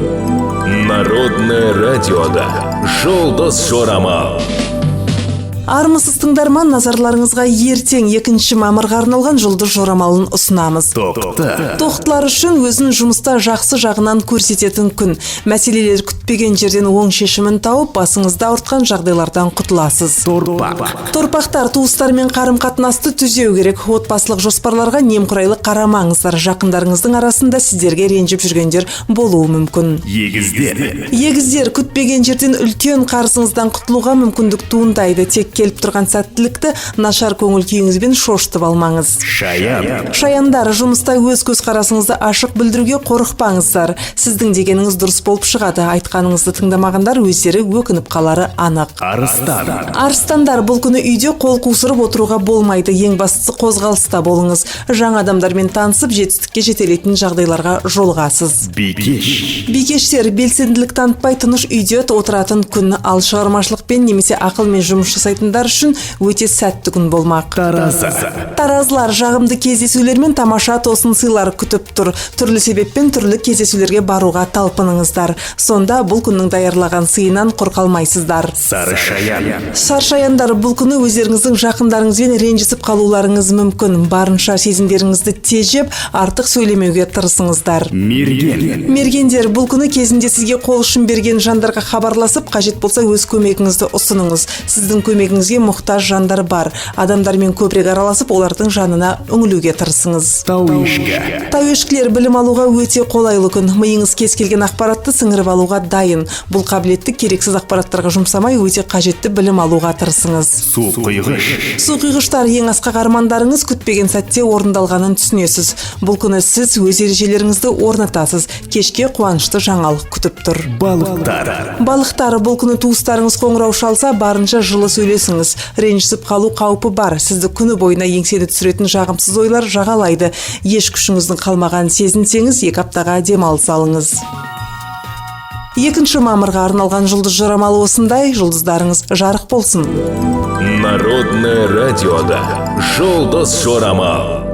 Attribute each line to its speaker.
Speaker 1: Народное радиода Жұлдыз жорамал.
Speaker 2: Армысыз тыңдарман, назарларыңызға ертең 2 мамырға арналған жұлдыз жорамалын ұсынамыз. Тоқтылар үшін өзін жұмыста жақсы жағынан көрсететін күн. Мәселелер күтпеген жерден оң шешімін тауып, басыңызда ауыртқан жағдайлардан құтыласыз. Торпақтар туыстармен қарым-қатынасты түзеу керек. Отбасылық жоспарларға немқұрайлы қарамаңыздар. Жақындарыңыздың арасында сіздерге ренжіп жүргендер болуы мүмкін. Егіздер күтпеген жерден үлкен қарызыңыздан құтылуға мүмкіндік туындайды. Тек келіп тұрған сәттілікті нашар көңіл күйіңізбен шошытып алмаңыз. Шаяндар, жұмыста өз көзқарасыңызды ашық білдіруге қорықпаңыздар. Сіздің дегеніңіз дұрыс болып шығады. Айтқаныңызды тыңдамағандар өздері өкініп қалары анық. Арыстандар, бұл күні үйде қол қусырып отыруға болмайды. Ең бастысы қозғалыста болыңыз. Жаңа адамдармен танысып, жетістікке жетелейтін жағдайларға жолығасыз. Бикештер, белсенділік танытпай тыныш үйде отыратын күн. Ал шығармашылықпен немесе ақылмен жұмыс жасайтындар үшін өте сәтті күн болмақ. Таразылар, жағымды кездесулер мен тамаша тосын сыйлар күтіп тұр. Түрлі себеппен түрлі кездесулерге баруға талпыныңыздар. Сонда бұл күннің даярлаған сыйынан құр қалмайсыздар. Саршаяндар, бұл күні өздеріңіздің жақындарыңызбен ренжісіп қалуларыңыз мүмкін. Барынша сезімдеріңізді тежеп, артық сөйлемеуге тырысыңыздар. Мергендер, бұл күні кезінде сізге қол ұшын берген жандарға хабарласып, қажет болса өз көмегіңізді ұсыныңыз. Сіздің көмегіңізге мұқтаж жандар бар. Адамдармен көбірек араласып, олардың жанына үңілуге тырысыңыз. Тауешкілер, білім алуға өте қолайлы күн. Миыңыз кез келген ақпаратты сіңіріп алуға дайын. Бұл қабілетті керексіз ақпараттарға жұмсамай, өте қажетті білім алуға тырысыңыз. Суқиғыштар, ең асқақ армандарыңыз күтпеген сәтте орындалғанын түсінесіз. Бұл күні сіз өз ережелеріңізді орнатасыз. Кешке қуанышты жаңалық күтіп тұр. Балықтар, бұл күні туыстарыңыз қоңырау шалса, барынша жылы сөйлесіңіз. Ренжісіп қалу қаупі бар. Сізді күні бойына еңсені түсіретін жағымсыз ойлар жағалайды. Еш күшіңіздің қалмаған сезінсеңіз, 2 аптаға демалыс алыңыз. 2 мамырға арналған жұлдыз жорамалы осындай. Жұлдыздарыңыз жарық болсын.
Speaker 1: Народное радиода Жұлдыз жорамал.